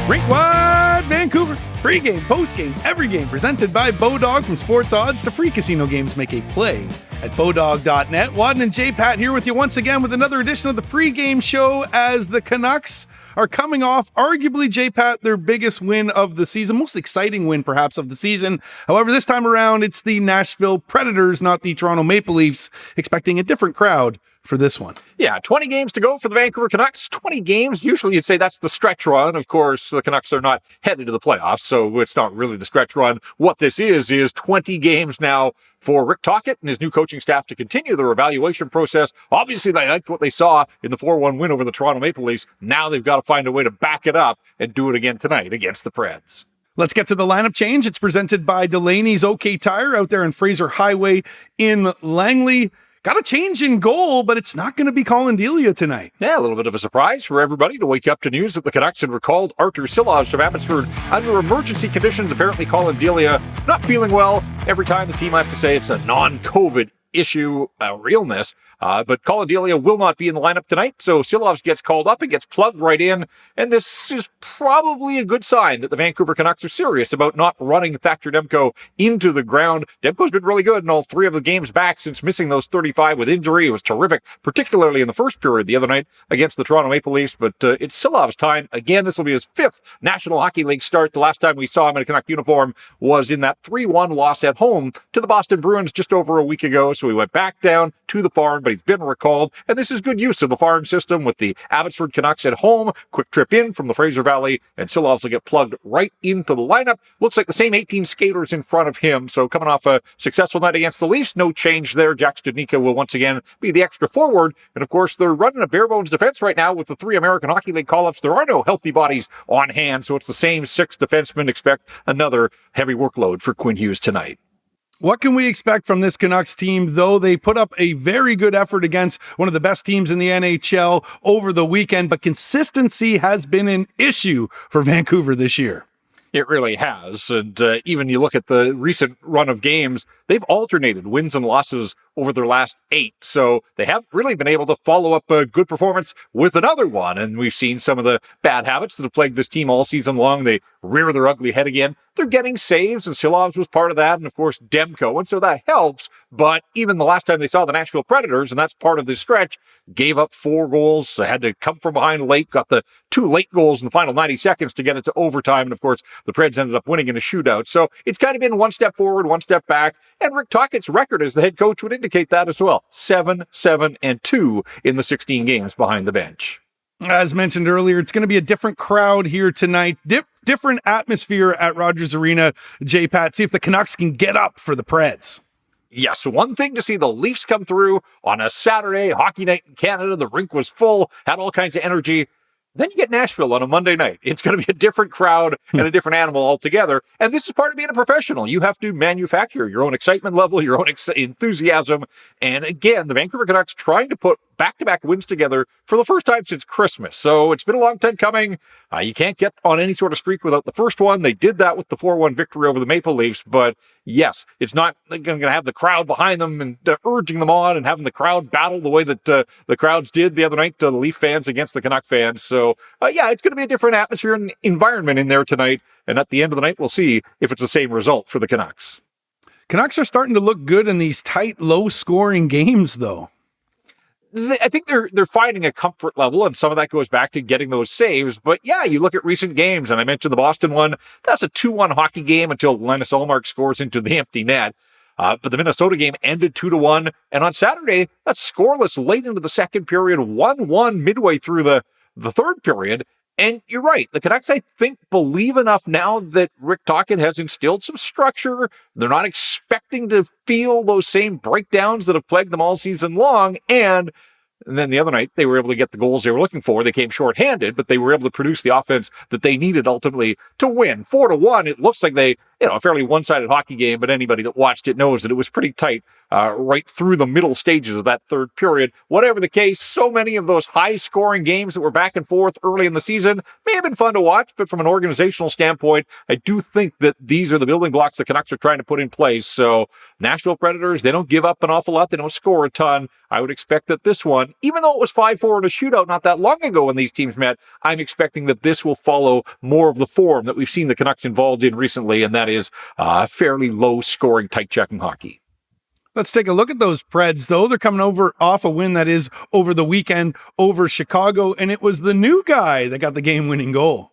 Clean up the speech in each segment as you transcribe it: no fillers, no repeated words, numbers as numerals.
Rink wide Vancouver. Pre-game, post-game, every game presented by Bodog. From sports odds to free casino games, make a play at bodog.net. Wadden and JPat here with you once again with another edition of the pre-game show as the Canucks are coming off, arguably, JPat, their biggest win of the season, most exciting win perhaps of the season. However, this time around, it's the Nashville Predators, not the Toronto Maple Leafs, expecting a different crowd for this one. Yeah, 20 games to go for the Vancouver Canucks. 20 games, usually you'd say that's the stretch run. Of course, the Canucks are not headed to the playoffs, so it's not really the stretch run. What this is 20 games now for Rick Tocchet and his new coaching staff to continue their evaluation process. Obviously, they liked what they saw in the 4-1 win over the Toronto Maple Leafs. Now they've got to find a way to back it up and do it again tonight against the Preds. Let's get to the lineup change. It's presented by Delaney's OK Tire out there on Fraser Highway in Langley. Got a change in goal, but it's not going to be Colin Delia tonight. Yeah, a little bit of a surprise for everybody to wake up to news that the Canucks had recalled Artur Silovs from Abbotsford under emergency conditions. Apparently, Colin Delia not feeling well. Every time the team has to say it's a non-COVID issue, realness. But Colin Delia will not be in the lineup tonight, so Silovs gets called up and gets plugged right in. And this is probably a good sign that the Vancouver Canucks are serious about not running Thatcher Demko into the ground. Demko's been really good in all three of the games back since missing those 35 with injury. It was terrific, particularly in the first period the other night against the Toronto Maple Leafs. But it's Silovs' time. Again, this will be his fifth National Hockey League start. The last time we saw him in a Canuck uniform was in that 3-1 loss at home to the Boston Bruins just over a week ago. So he went back down to the farm, but he's been recalled, and this is good use of the farm system with the Abbotsford Canucks at home. Quick trip in from the Fraser Valley, and Silovs will get plugged right into the lineup. Looks like the same 18 skaters in front of him, so coming off a successful night against the Leafs, no change there. Jack Studnicka will once again be the extra forward, and of course, they're running a bare-bones defense right now with the 3 American Hockey League call-ups. There are no healthy bodies on hand, so it's the same 6 defensemen. Expect another heavy workload for Quinn Hughes tonight. What can we expect from this Canucks team, though they put up a very good effort against one of the best teams in the NHL over the weekend, but consistency has been an issue for Vancouver this year. It really has. And even you look at the recent run of games, they've alternated wins and losses over their last 8. So they haven't really been able to follow up a good performance with another one. And we've seen some of the bad habits that have plagued this team all season long. They rear their ugly head again. They're getting saves, and Silovs was part of that. And of course, Demko. And so that helps. But even the last time they saw the Nashville Predators, and that's part of this stretch, gave up 4 goals. They had to come from behind late, got the 2 late goals in the final 90 seconds to get it to overtime. And of course, the Preds ended up winning in a shootout. So it's kind of been one step forward, one step back. And Rick Tocchet's record as the head coach would indicate that as well. 7-7-2 in the 16 games behind the bench. As mentioned earlier, it's going to be a different crowd here tonight. Different atmosphere at Rogers Arena. JPat, see if the Canucks can get up for the Preds. Yes, one thing to see the Leafs come through on a Saturday, hockey night in Canada. The rink was full, had all kinds of energy. Then you get Nashville on a Monday night. It's going to be a different crowd and a different animal altogether. And this is part of being a professional. You have to manufacture your own excitement level, your own enthusiasm. And again, the Vancouver Canucks trying to put back-to-back wins together for the first time since Christmas. So it's been a long time coming. You can't get on any sort of streak without the first one. They did that with the 4-1 victory over the Maple Leafs. But yes, it's not going to have the crowd behind them and urging them on and having the crowd battle the way that the crowds did the other night, the Leaf fans against the Canuck fans. So yeah, it's going to be a different atmosphere and environment in there tonight. And at the end of the night, we'll see if it's the same result for the Canucks. Canucks are starting to look good in these tight, low-scoring games, though. I think they're finding a comfort level, and some of that goes back to getting those saves. But yeah, you look at recent games, and I mentioned the Boston one. That's a 2-1 hockey game until Linus Ullmark scores into the empty net. But the Minnesota game ended 2-1. And on Saturday, that's scoreless late into the second period, 1-1 midway through the third period. And you're right. The Canucks, I think, believe enough now that Rick Tocchet has instilled some structure. They're not expecting to feel those same breakdowns that have plagued them all season long. And then the other night, they were able to get the goals they were looking for. They came shorthanded, but they were able to produce the offense that they needed ultimately to win. 4-1, it looks like they a fairly one-sided hockey game, but anybody that watched it knows that it was pretty tight right through the middle stages of that third period. Whatever the case, so many of those high-scoring games that were back and forth early in the season may have been fun to watch, but from an organizational standpoint, I do think that these are the building blocks the Canucks are trying to put in place. So Nashville Predators, they don't give up an awful lot. They don't score a ton. I would expect that this one, even though it was 5-4 in a shootout not that long ago when these teams met, I'm expecting that this will follow more of the form that we've seen the Canucks involved in recently, and that is fairly low-scoring, tight-checking hockey. Let's take a look at those Preds, though. They're coming off a win that is over the weekend over Chicago, and it was the new guy that got the game-winning goal.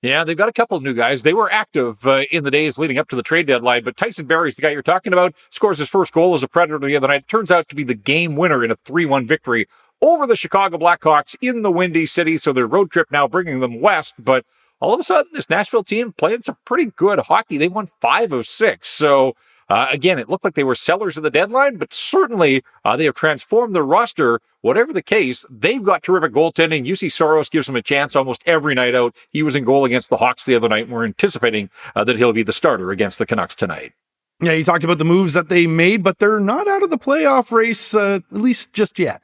Yeah, they've got a couple of new guys. They were active in the days leading up to the trade deadline, but Tyson Barrie's the guy you're talking about, scores his first goal as a Predator the other night. It turns out to be the game winner in a 3-1 victory over the Chicago Blackhawks in the Windy City, so their road trip now bringing them west, but all of a sudden, this Nashville team playing some pretty good hockey. They've won 5 of 6, so again, it looked like they were sellers at the deadline, but certainly they have transformed their roster. Whatever the case, they've got terrific goaltending. UC Soros gives them a chance almost every night out. He was in goal against the Hawks the other night, and we're anticipating that he'll be the starter against the Canucks tonight. Yeah, you talked about the moves that they made, but they're not out of the playoff race, at least just yet.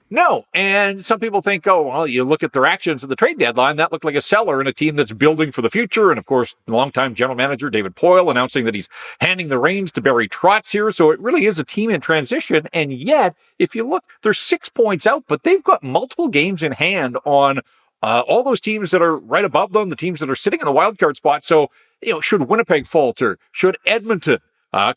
No, and some people think, oh, well, you look at their actions at the trade deadline, that looked like a seller in a team that's building for the future. And of course, longtime general manager David Poile announcing that he's handing the reins to Barry Trotz here. So it really is a team in transition. And yet, if you look, they're 6 points out, but they've got multiple games in hand on all those teams that are right above them, the teams that are sitting in the wild card spot. So, should Winnipeg falter? Should Edmonton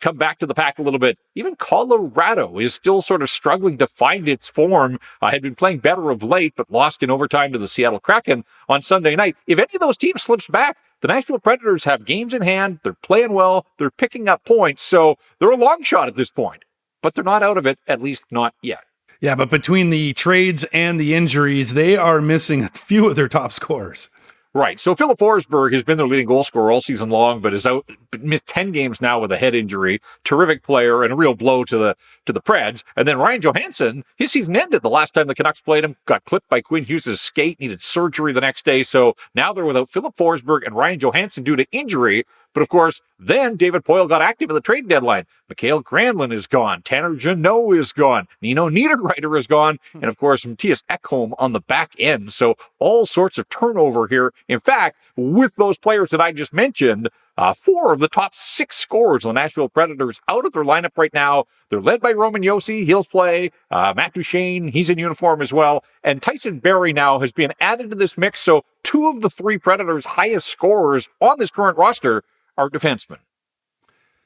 come back to the pack a little bit? Even Colorado is still sort of struggling to find its form. Had been playing better of late, but lost in overtime to the Seattle Kraken on Sunday night. If any of those teams slips back, the Nashville Predators have games in hand. They're playing well. They're picking up points. So they're a long shot at this point, but they're not out of it, at least not yet. Yeah, but between the trades and the injuries, they are missing a few of their top scorers. Right. So Philip Forsberg has been their leading goal scorer all season long, but is out, missed 10 games now with a head injury. Terrific player and a real blow to the Preds. And then Ryan Johansson, his season ended the last time the Canucks played him, got clipped by Quinn Hughes' skate, needed surgery the next day. So now they're without Philip Forsberg and Ryan Johansson due to injury. But of course, then David Poile got active at the trade deadline. Mikhail Granlund is gone. Tanner Jeannot is gone. Nino Niederreiter is gone. And of course, Matthias Ekholm on the back end. So all sorts of turnover here. In fact, with those players that I just mentioned, 4 of the top 6 scorers on the Nashville Predators out of their lineup right now. They're led by Roman Josi. He'll play. Matt Duchene, he's in uniform as well. And Tyson Barrie now has been added to this mix. So 2 of the 3 Predators' highest scorers on this current roster are defensemen.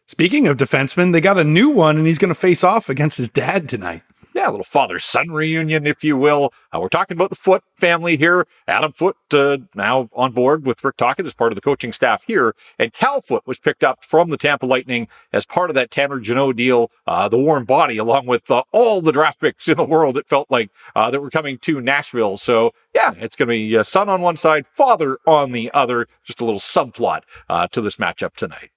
Speaking of defensemen, they got a new one, and he's going to face off against his dad tonight. Yeah, a little father-son reunion, if you will. We're talking about the Foote family here. Adam Foote now on board with Rick Tocchet as part of the coaching staff here. And Cal Foote was picked up from the Tampa Lightning as part of that Tanner Jeannot deal, the warm body, along with all the draft picks in the world, it felt like, that were coming to Nashville. So, yeah, it's going to be son on one side, father on the other. Just a little subplot to this matchup tonight.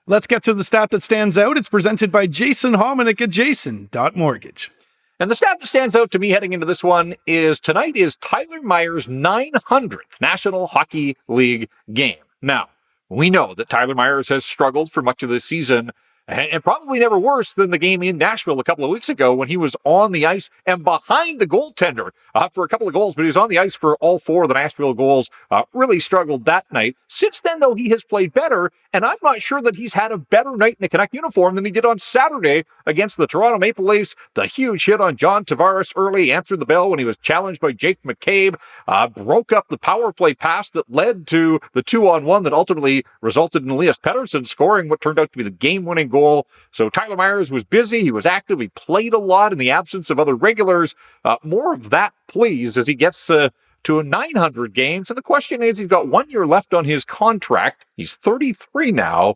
Let's get to the stat that stands out. It's presented by Jason Hominick at jason.mortgage. And the stat that stands out to me heading into this one is tonight is Tyler Myers' 900th National Hockey League game. Now, we know that Tyler Myers has struggled for much of this season, and probably never worse than the game in Nashville a couple of weeks ago when he was on the ice and behind the goaltender for a couple of goals, but he was on the ice for all 4 of the Nashville goals. Really struggled that night. Since then, though, he has played better, and I'm not sure that he's had a better night in a Canuck uniform than he did on Saturday against the Toronto Maple Leafs. The huge hit on John Tavares early, answered the bell when he was challenged by Jake McCabe, broke up the power play pass that led to the 2-on-1 that ultimately resulted in Elias Pettersson scoring what turned out to be the game-winning goal. So Tyler Myers was busy, he was active, he played a lot in the absence of other regulars. More of that, please, as he gets to 900 games. And the question is, he's got 1 year left on his contract. He's 33 now.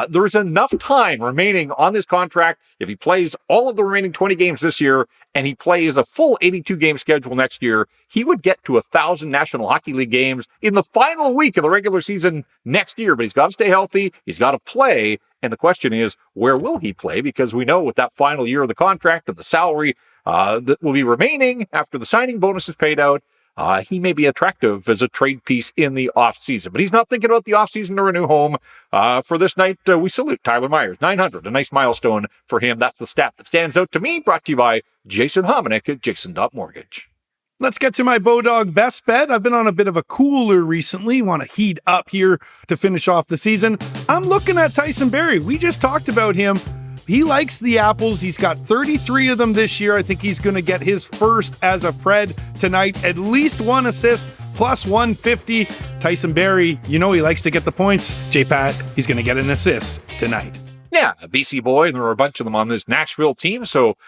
There's enough time remaining on this contract. If he plays all of the remaining 20 games this year and he plays a full 82-game schedule next year, he would get to 1,000 National Hockey League games in the final week of the regular season next year. But he's got to stay healthy. He's got to play. And the question is, where will he play? Because we know with that final year of the contract and the salary that will be remaining after the signing bonus is paid out, he may be attractive as a trade piece in the offseason. But he's not thinking about the offseason or a new home. For this night, we salute Tyler Myers. 900, a nice milestone for him. That's the stat that stands out to me, brought to you by Jason Hominick at jason.mortgage. Let's get to my Bodog Best Bet. I've been on a bit of a cooler recently. Want to heat up here to finish off the season. I'm looking at Tyson Barrie. We just talked about him. He likes the apples. He's got 33 of them this year. I think he's going to get his first as a Pred tonight. At least one assist, plus 150. Tyson Barrie, you know he likes to get the points. JPat, he's going to get an assist tonight. Yeah, a BC boy, and there were a bunch of them on this Nashville team, so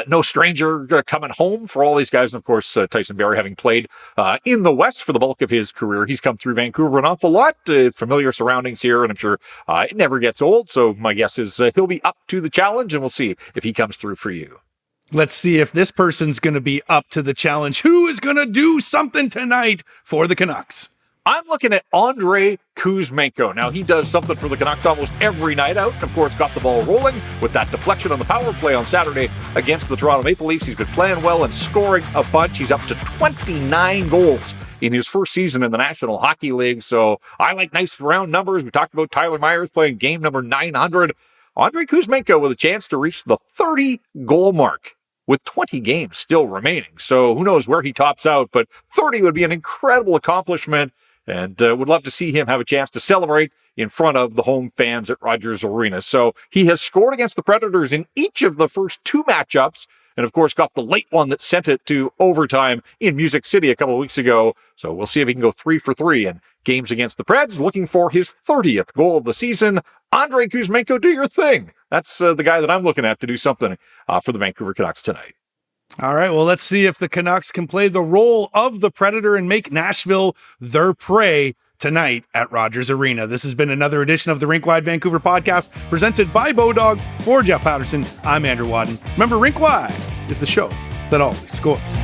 no stranger coming home for all these guys. And of course, Tyson Barrie, having played in the West for the bulk of his career, he's come through Vancouver an awful lot, familiar surroundings here, and I'm sure it never gets old. So my guess is he'll be up to the challenge, and we'll see if he comes through for you. Let's see if this person's going to be up to the challenge. Who is going to do something tonight for the Canucks? I'm looking at Andrei Kuzmenko. Now, he does something for the Canucks almost every night out. Of course, got the ball rolling with that deflection on the power play on Saturday against the Toronto Maple Leafs. He's been playing well and scoring a bunch. He's up to 29 goals in his first season in the National Hockey League. So I like nice round numbers. We talked about Tyler Myers playing game number 900. Andrei Kuzmenko with a chance to reach the 30-goal mark with 20 games still remaining. So who knows where he tops out, but 30 would be an incredible accomplishment. And would love to see him have a chance to celebrate in front of the home fans at Rogers Arena. So he has scored against the Predators in each of the first two matchups, and of course got the late one that sent it to overtime in Music City a couple of weeks ago. So we'll see if he can go 3 for 3 in games against the Preds, looking for his 30th goal of the season. Andrei Kuzmenko, do your thing. That's the guy that I'm looking at to do something for the Vancouver Canucks tonight. All right, well, let's see if the Canucks can play the role of the Predator and make Nashville their prey tonight at Rogers Arena. This has been another edition of the Rink Wide Vancouver podcast presented by Bodog. For Jeff Patterson, I'm Andrew Wadden. Remember, Rink Wide is the show that always scores.